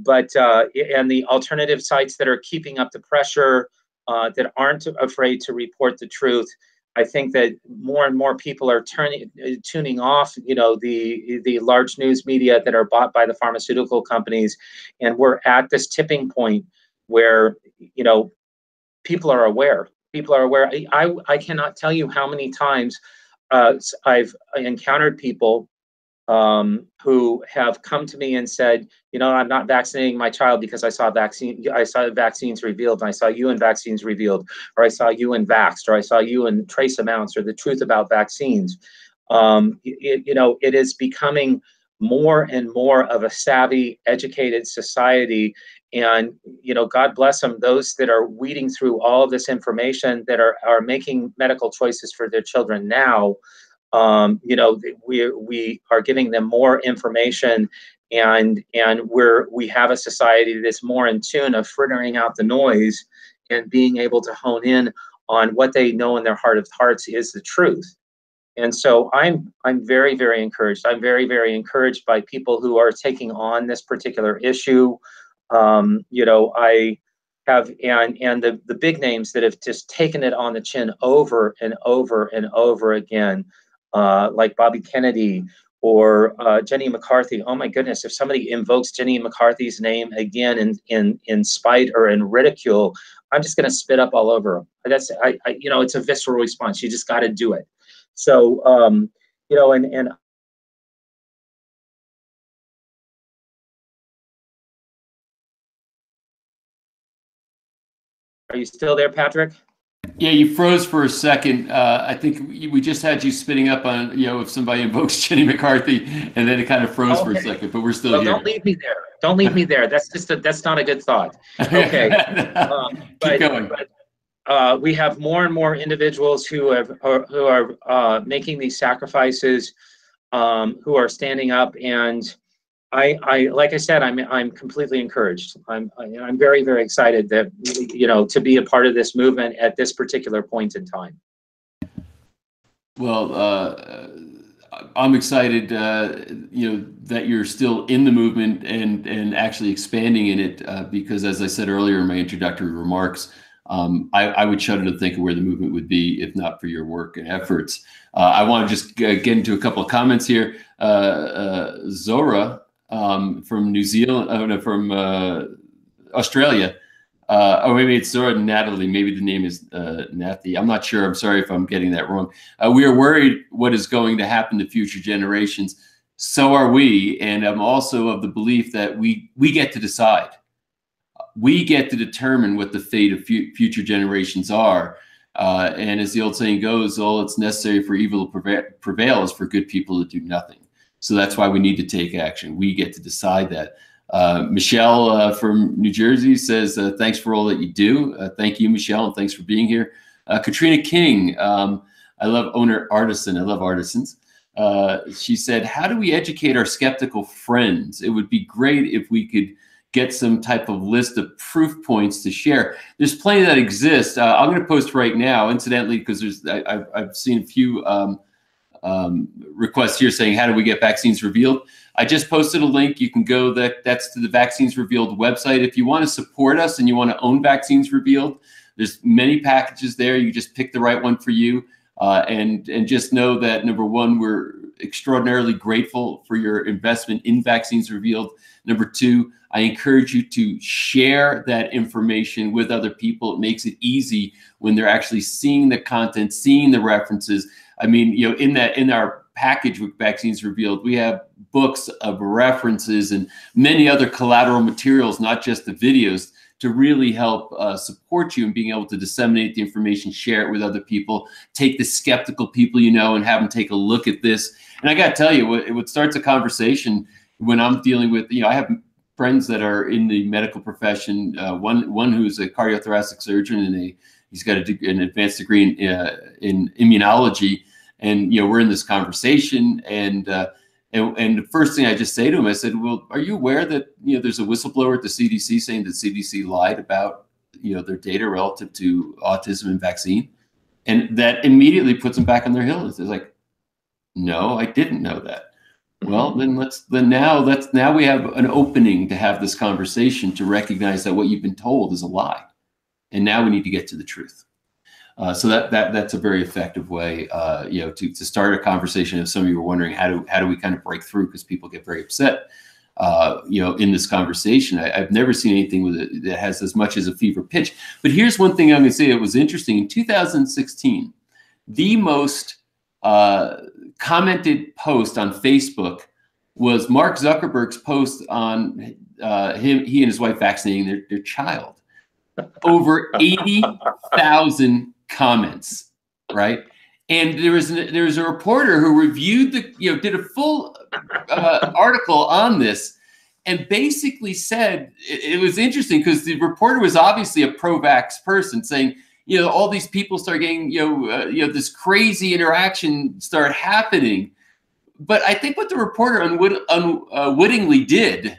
B: the alternative sites that are keeping up the pressure, that aren't afraid to report the truth. I think that more and more people are tuning off, the large news media that are bought by the pharmaceutical companies, and we're at this tipping point where, people are aware. People are aware. I cannot tell you how many times I've encountered people who have come to me and said, I'm not vaccinating my child because I saw vaccines revealed, and I saw you in Vaccines Revealed, or I saw you in Vaxxed, or I saw you in Trace Amounts, or The Truth About Vaccines. It is becoming more and more of a savvy, educated society. And, God bless them, those that are weeding through all of this information, that are making medical choices for their children now. We are giving them more information, and we have a society that's more in tune of filtering out the noise and being able to hone in on what they know in their heart of hearts is the truth. And so I'm very, very encouraged. I'm very, very encouraged by people who are taking on this particular issue. I have, and the big names that have just taken it on the chin over and over and over again, like Bobby Kennedy or Jenny McCarthy. Oh my goodness, if somebody invokes Jenny McCarthy's name again in spite or in ridicule, I'm just gonna spit up all over them. That's it's a visceral response. You just got to do it. So and are you still there, Patrick?
A: Yeah, you froze for a second. I think we just had you spitting up on, if somebody invokes Jenny McCarthy, and then it kind of froze for a second, but we're still here.
B: Don't leave me there. Don't leave me there. That's not a good thought. Okay.
A: Keep going.
B: But we have more and more individuals who are making these sacrifices, who are standing up, and I like I said, I'm completely encouraged. I'm very, very excited that to be a part of this movement at this particular point in time.
A: Well, I'm excited, that you're still in the movement and actually expanding in it, because as I said earlier in my introductory remarks, I would shudder to think of where the movement would be if not for your work and efforts. I want to just get into a couple of comments here. Zora from New Zealand, from Australia. Or maybe it's Zora Natalie. Maybe the name is Nathy. I'm not sure. I'm sorry if I'm getting that wrong. We are worried what is going to happen to future generations. So are we. And I'm also of the belief that we get to decide. We get to determine what the fate of future generations are. And as the old saying goes, all that's necessary for evil to prevail is for good people to do nothing. So that's why we need to take action. We get to decide that. Michelle from New Jersey says, thanks for all that you do. Thank you, Michelle, and thanks for being here. Katrina King, I love owner artisan. I love artisans. She said, how do we educate our skeptical friends? It would be great if we could get some type of list of proof points to share. There's plenty that exist. I'm going to post right now, incidentally, because I've seen a few requests here saying, how do we get vaccines revealed? I just posted a link. You can go, that's to the Vaccines Revealed website. If you want to support us and you want to own Vaccines Revealed, there's many packages there. You just pick the right one for you. And just know that, number one, we're extraordinarily grateful for your investment in Vaccines Revealed. Number two, I encourage you to share that information with other people. It makes it easy when they're actually seeing the content, seeing the references. I mean, you know, in our package with Vaccines Revealed, we have books of references and many other collateral materials, not just the videos, to really help support you in being able to disseminate the information, share it with other people, take the skeptical people you know and have them take a look at this. And I got to tell you, what starts a conversation when I'm dealing with, you know, I have friends that are in the medical profession, one who's a cardiothoracic surgeon and he's got an advanced degree in immunology. And, you know, we're in this conversation and the first thing I just say to him, I said, well, are you aware that, you know, there's a whistleblower at the CDC saying that CDC lied about, you know, their data relative to autism and vaccine? And that immediately puts them back on their heels. It's like, no, I didn't know that. Well, then now we have an opening to have this conversation to recognize that what you've been told is a lie. And now we need to get to the truth. So that's a very effective way, you know, to start a conversation. If some of you were wondering how do we kind of break through, because people get very upset, you know, in this conversation. I've never seen anything with it that has as much as a fever pitch. But here's one thing I'm going to say that was interesting. In 2016, the most commented post on Facebook was Mark Zuckerberg's post on he and his wife vaccinating their child. Over 80,000 comments, right? And there was a reporter who reviewed did a full article on this, and basically said it was interesting because the reporter was obviously a pro-vax person, saying, you know, all these people start getting, this crazy interaction start happening. But I think what the reporter unwittingly did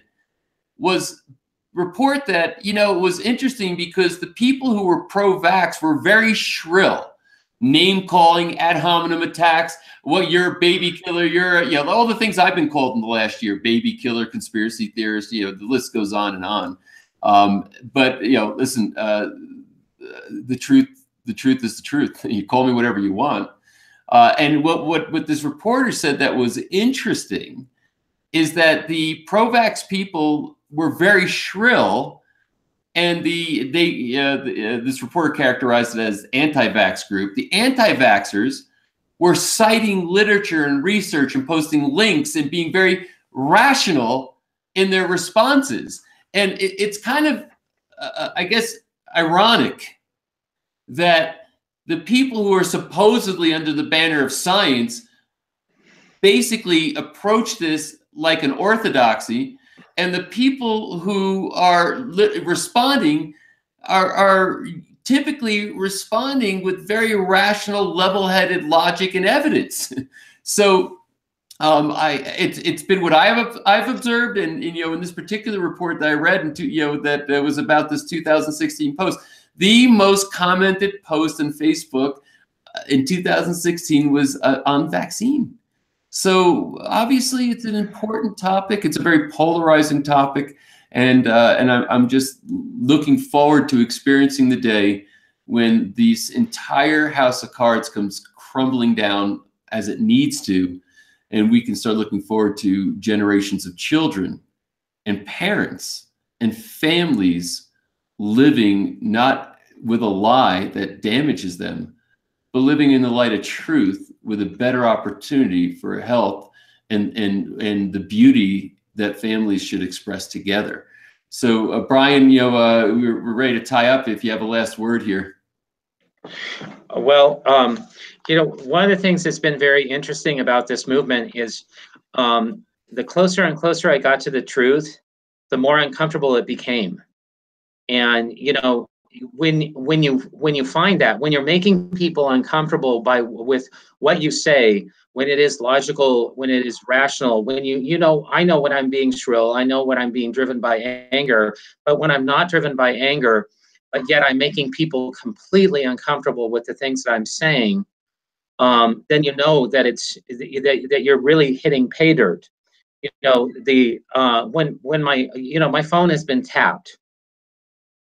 A: was report that, you know, it was interesting because the people who were pro-vax were very shrill, name-calling, ad hominem attacks. Well, you're a baby killer. You're, you know, all the things I've been called in the last year: baby killer, conspiracy theorist. You know, the list goes on and on. But you know, listen, the truth is the truth. You call me whatever you want. And what this reporter said that was interesting is that the pro-vax people were very shrill, and this reporter characterized it as anti-vax group. The anti-vaxxers were citing literature and research and posting links and being very rational in their responses. And it's kind of, I guess, ironic that the people who are supposedly under the banner of science basically approach this like an orthodoxy, and the people who are responding are typically responding with very rational, level-headed logic and evidence. So it's been what I've observed, and you know, in this particular report that I read, that was about this 2016 post, the most commented post on Facebook in 2016 was on vaccine. So obviously, it's an important topic. It's a very polarizing topic, and I'm just looking forward to experiencing the day when this entire house of cards comes crumbling down as it needs to, and we can start looking forward to generations of children and parents and families living not with a lie that damages them, but living in the light of truth with a better opportunity for health and the beauty that families should express together. So Brian, you know, we're ready to tie up if you have a last word here.
B: Well, you know, one of the things that's been very interesting about this movement is the closer and closer I got to the truth, the more uncomfortable it became. And, you know, when you find that, when you're making people uncomfortable with what you say, when it is logical, when it is rational, when I know when I'm being shrill, I know when I'm being driven by anger, but when I'm not driven by anger, but yet I'm making people completely uncomfortable with the things that I'm saying, then you know that that you're really hitting pay dirt. When my phone has been tapped,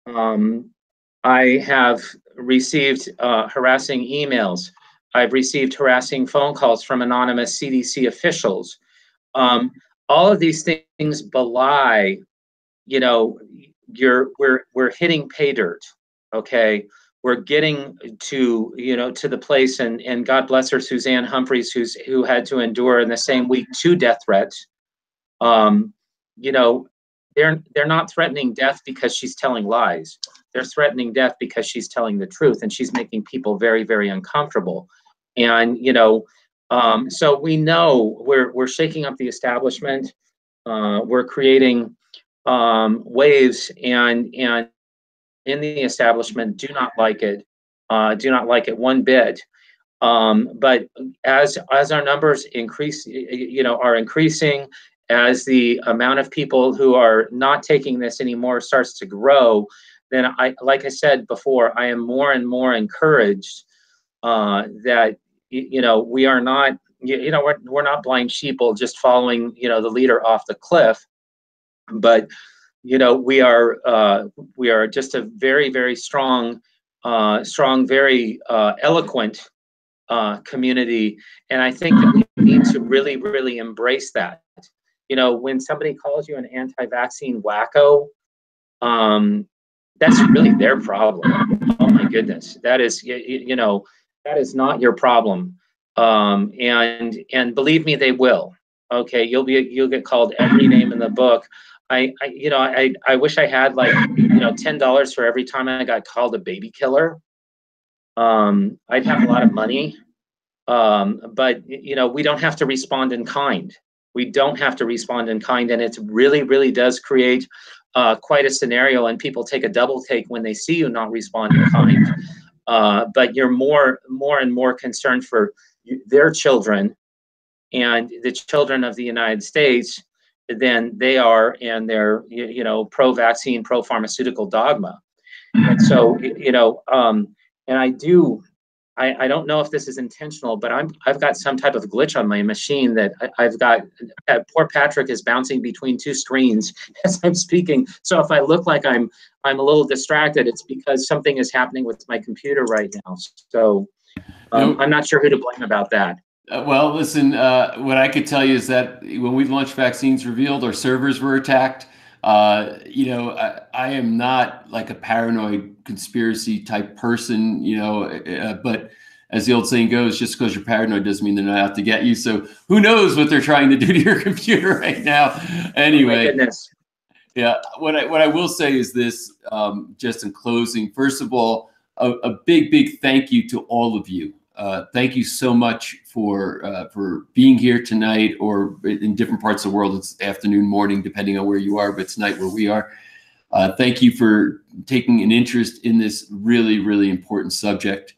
B: I have received harassing emails. I've received harassing phone calls from anonymous CDC officials. Um, all of these things belie, you know, we're hitting pay dirt. Okay, we're getting to the place, and God bless her, Suzanne Humphreys, who had to endure in the same week 2 death threats. Um, you know, they're not threatening death because she's telling lies. They're threatening death because she's telling the truth, and she's making people very, very uncomfortable. And so we know we're shaking up the establishment. We're creating waves, and in the establishment do not like it. Do not like it one bit. But as our numbers increase, are increasing, as the amount of people who are not taking this anymore starts to grow, then like I said before, I am more and more encouraged that we are not, we're not blind sheeple just following the leader off the cliff, but we are just a very, very strong, very eloquent community, and I think that we need to really, really embrace that. When somebody calls you an anti-vaccine wacko, that's really their problem. Oh my goodness, that is that is not your problem. And believe me, they will. Okay, you'll get called every name in the book. I wish I had like $10 for every time I got called a baby killer. I'd have a lot of money. But we don't have to respond in kind. We don't have to respond in kind, and it really, really does create quite a scenario, and people take a double take when they see you not respond in kind. But you're more and more concerned for their children and the children of the United States than they are and their pro-vaccine, pro-pharmaceutical dogma. And so and I don't know if this is intentional, but I've got some type of glitch on my machine that I've got. Poor Patrick is bouncing between 2 screens as I'm speaking. So if I look like I'm a little distracted, it's because something is happening with my computer right now. So I'm not sure who to blame about that.
A: Well, listen, what I could tell you is that when we launched Vaccines Revealed, our servers were attacked. I am not like a paranoid conspiracy type person, but as the old saying goes, just because you're paranoid doesn't mean they're not out to get you. So who knows what they're trying to do to your computer right now? Anyway,
B: oh my goodness.
A: Yeah, what I will say is this, just in closing. First of all, a big thank you to all of you. Thank you so much for being here tonight, or in different parts of the world. It's afternoon, morning, depending on where you are, but it's night where we are. Thank you for taking an interest in this really, really important subject.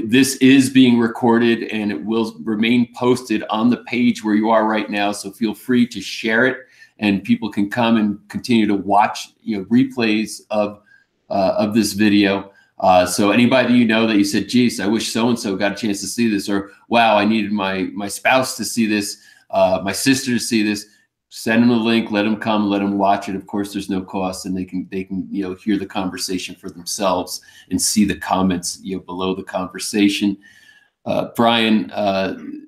A: This is being recorded, and it will remain posted on the page where you are right now. So feel free to share it, and people can come and continue to watch replays of this video. So anybody that you said, geez, I wish so-and-so got a chance to see this, or wow, I needed my spouse to see this, my sister to see this, send them the link, let them come, let them watch it. Of course, there's no cost, and they can hear the conversation for themselves and see the comments below the conversation. Brian,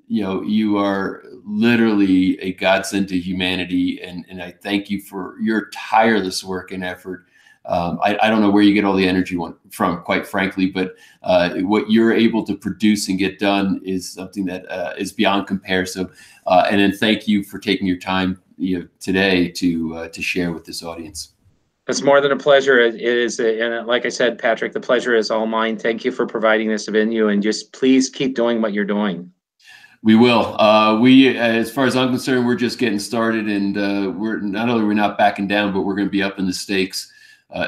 A: you are literally a godsend to humanity, and I thank you for your tireless work and effort. I don't know where you get all the energy from, quite frankly, but what you're able to produce and get done is something that is beyond compare. So, and then thank you for taking your time today to share with this audience.
B: It's more than a pleasure. It is, and like I said, Patrick, the pleasure is all mine. Thank you for providing this venue, and just please keep doing what you're doing.
A: We will. As far as I'm concerned, we're just getting started, and we're not backing down, but we're going to be up in the stakes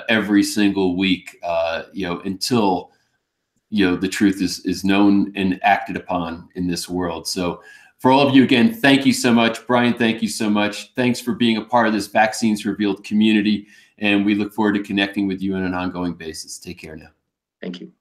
A: every single week, until the truth is known and acted upon in this world. So for all of you, again, thank you so much. Brian, thank you so much. Thanks for being a part of this Vaccines Revealed community. And we look forward to connecting with you on an ongoing basis. Take care now.
B: Thank you.